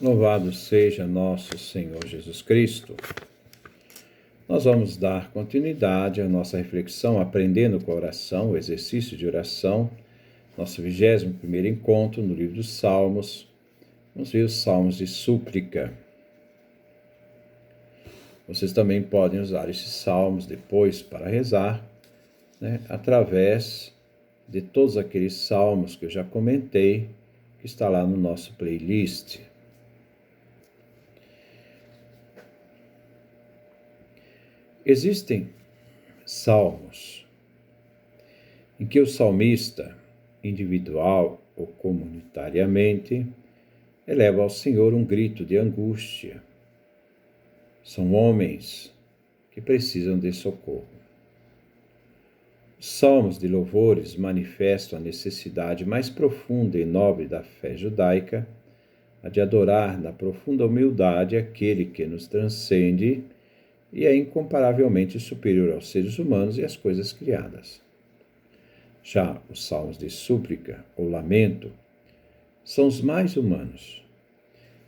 Louvado seja nosso Senhor Jesus Cristo. Nós vamos dar continuidade à nossa reflexão, aprendendo com a oração, o exercício de oração, nosso 21º encontro no livro dos Salmos. Vamos ver os Salmos de súplica. Vocês também podem usar esses salmos depois para rezar, através de todos aqueles salmos que eu já comentei, que está lá no nosso playlist. Existem salmos em que o salmista, individual ou comunitariamente, eleva ao Senhor um grito de angústia. São homens que precisam de socorro. Os salmos de louvores manifestam a necessidade mais profunda e nobre da fé judaica, a de adorar na profunda humildade aquele que nos transcende e é incomparavelmente superior aos seres humanos e às coisas criadas. Já os salmos de súplica ou lamento são os mais humanos,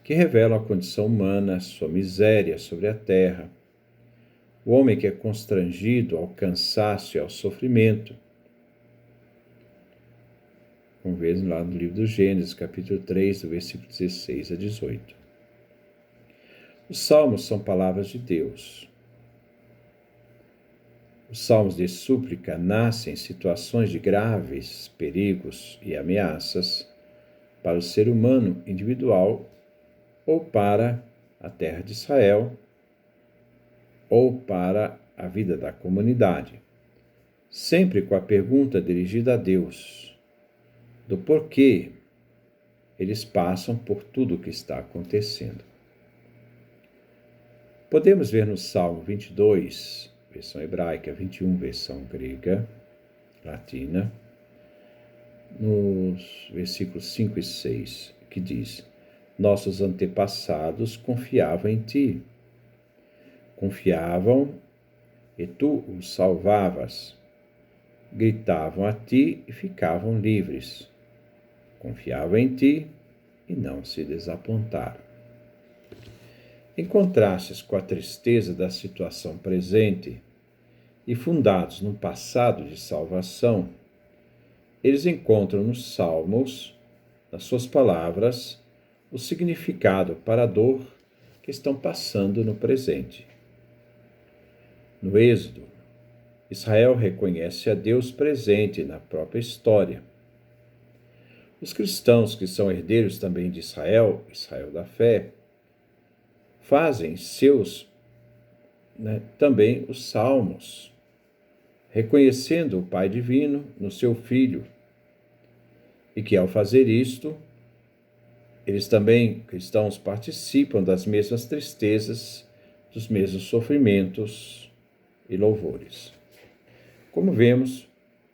que revelam a condição humana, sua miséria sobre a terra, o homem que é constrangido ao cansaço e ao sofrimento. Vamos ver lá no livro do Gênesis, capítulo 3, do versículo 16 a 18. Os salmos são palavras de Deus. Os salmos de súplica nascem em situações de graves perigos e ameaças para o ser humano individual ou para a terra de Israel ou para a vida da comunidade, sempre com a pergunta dirigida a Deus, do porquê eles passam por tudo o que está acontecendo. Podemos ver no Salmo 22, versão hebraica, 21, versão grega, latina, nos versículos 5 e 6, que diz: nossos antepassados confiavam em ti. Confiavam e tu os salvavas. Gritavam a ti e ficavam livres. Confiavam em ti e não se desapontaram. Em contrastes com a tristeza da situação presente e fundados num passado de salvação, eles encontram nos salmos, nas suas palavras, o significado para a dor que estão passando no presente. No Êxodo, Israel reconhece a Deus presente na própria história. Os cristãos, que são herdeiros também de Israel, Israel da fé, fazem seus também os salmos, reconhecendo o Pai Divino no seu Filho, e que ao fazer isto, eles também, cristãos, participam das mesmas tristezas, dos mesmos sofrimentos e louvores. Como vemos,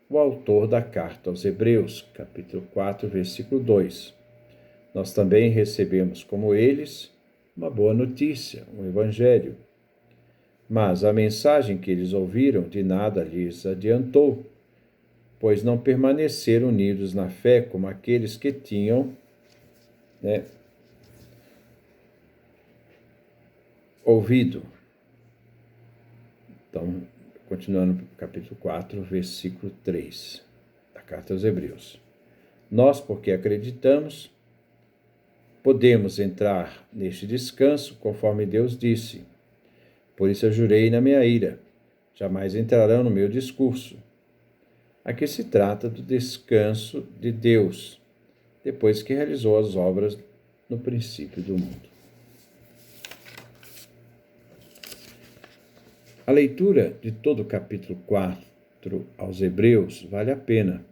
o autor da carta aos Hebreus, capítulo 4, versículo 2. Nós também recebemos, como eles, uma boa notícia, um evangelho. Mas a mensagem que eles ouviram de nada lhes adiantou, pois não permaneceram unidos na fé como aqueles que tinham ouvido. Então, continuando no capítulo 4, versículo 3, da carta aos Hebreus. Nós, porque acreditamos, podemos entrar neste descanso, conforme Deus disse. Por isso eu jurei na minha ira, jamais entrarão no meu discurso. Aqui se trata do descanso de Deus, depois que realizou as obras no princípio do mundo. A leitura de todo o capítulo 4 aos Hebreus vale a pena,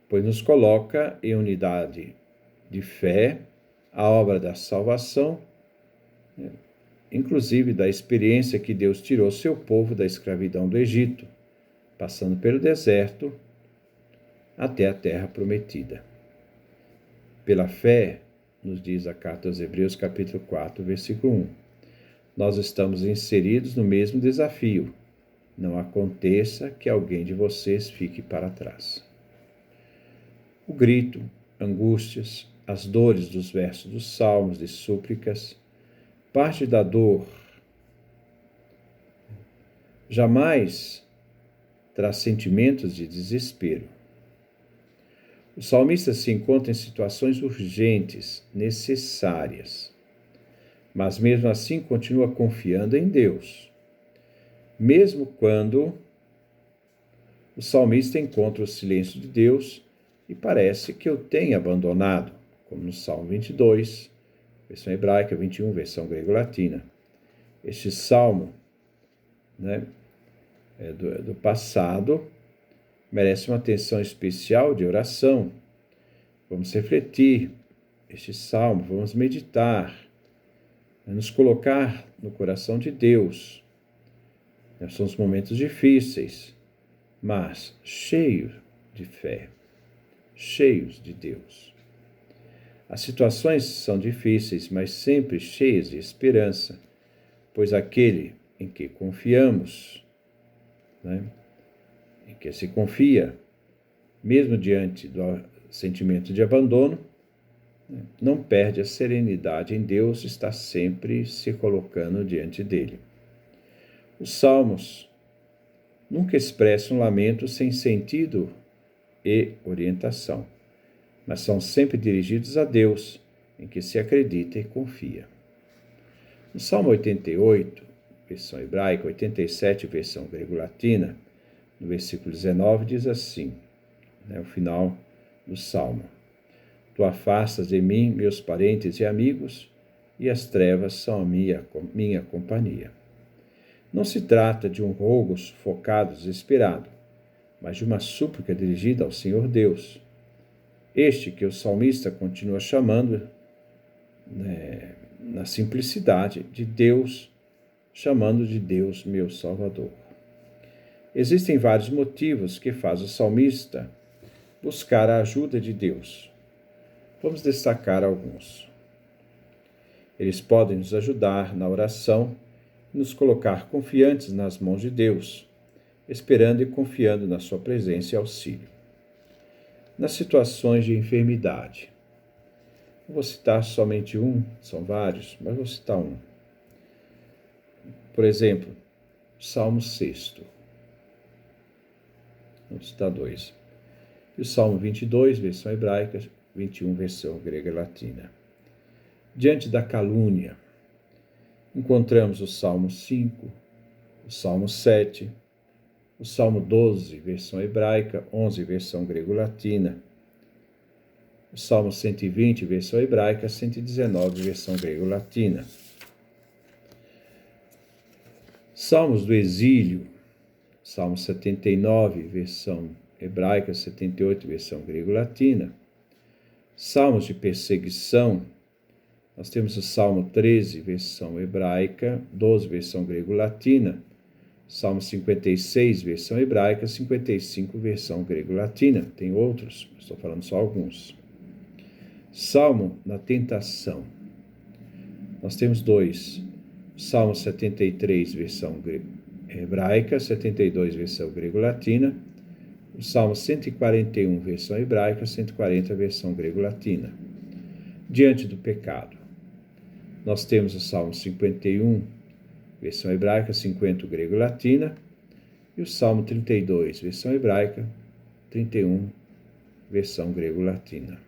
pois nos coloca em unidade de fé, a obra da salvação, inclusive da experiência que Deus tirou seu povo da escravidão do Egito, passando pelo deserto até a terra prometida. Pela fé, nos diz a carta aos Hebreus, capítulo 4, versículo 1, nós estamos inseridos no mesmo desafio. Não aconteça que alguém de vocês fique para trás. O grito, angústias, as dores dos versos dos salmos, de súplicas, parte da dor jamais traz sentimentos de desespero. O salmista se encontra em situações urgentes, necessárias, mas mesmo assim continua confiando em Deus. Mesmo quando o salmista encontra o silêncio de Deus e parece que o tem abandonado, como no Salmo 22, versão hebraica, 21, versão grego-latina. Este salmo, do passado merece uma atenção especial de oração. Vamos refletir este salmo, vamos meditar, nos colocar no coração de Deus. São os momentos difíceis, mas cheios de fé, cheios de Deus. As situações são difíceis, mas sempre cheias de esperança, pois aquele em que confiamos, em que se confia, mesmo diante do sentimento de abandono, não perde a serenidade em Deus, está sempre se colocando diante dele. Os salmos nunca expressam um lamento sem sentido e orientação, mas são sempre dirigidos a Deus, em que se acredita e confia. No Salmo 88, versão hebraica, 87, versão grego-latina, no versículo 19, diz assim, o final do Salmo: Tu afastas de mim meus parentes e amigos, e as trevas são a minha companhia. Não se trata de um rogo sufocado, desesperado, mas de uma súplica dirigida ao Senhor Deus. Este que o salmista continua chamando, na simplicidade de Deus, chamando de Deus meu Salvador. Existem vários motivos que fazem o salmista buscar a ajuda de Deus. Vamos destacar alguns. Eles podem nos ajudar na oração e nos colocar confiantes nas mãos de Deus, esperando e confiando na sua presença e auxílio. Nas situações de enfermidade, vou citar somente um, são vários, mas vou citar um. Por exemplo, Salmo 6. Vamos citar dois. E o Salmo 22, versão hebraica, 21, versão grega-latina. Diante da calúnia, encontramos o Salmo 5, o Salmo 7, o Salmo 12, versão hebraica, 11, versão grego-latina, o Salmo 120, versão hebraica, 119, versão grego-latina. Salmos do exílio, Salmo 79, versão hebraica, 78, versão grego-latina. Salmos de perseguição, nós temos o Salmo 13, versão hebraica, 12, versão grego-latina. Salmo 56, versão hebraica, 55, versão grego-latina. Tem outros, estou falando só alguns. Salmo na tentação. Nós temos dois. Salmo 73, versão hebraica, 72, versão grego-latina. O Salmo 141, versão hebraica, 140, versão grego-latina. Diante do pecado. Nós temos o Salmo 51, versão hebraica, 50, grego-latina, e o Salmo 32, versão hebraica, 31, versão grego-latina.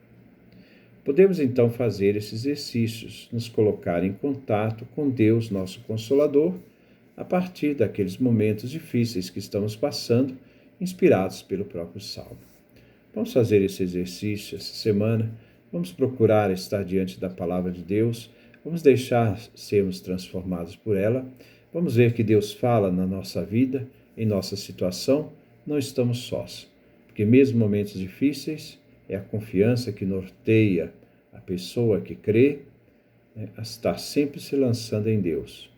Podemos então fazer esses exercícios, nos colocar em contato com Deus, nosso Consolador, a partir daqueles momentos difíceis que estamos passando, inspirados pelo próprio Salmo. Vamos fazer esse exercício essa semana, vamos procurar estar diante da Palavra de Deus, vamos deixar sermos transformados por ela, vamos ver que Deus fala na nossa vida, em nossa situação, não estamos sós, porque mesmo em momentos difíceis, é a confiança que norteia a pessoa que crê, a estar sempre se lançando em Deus.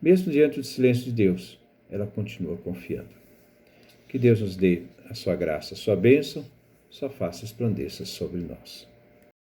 Mesmo diante do silêncio de Deus, ela continua confiando. Que Deus nos dê a sua graça, a sua bênção, sua face resplandeça sobre nós.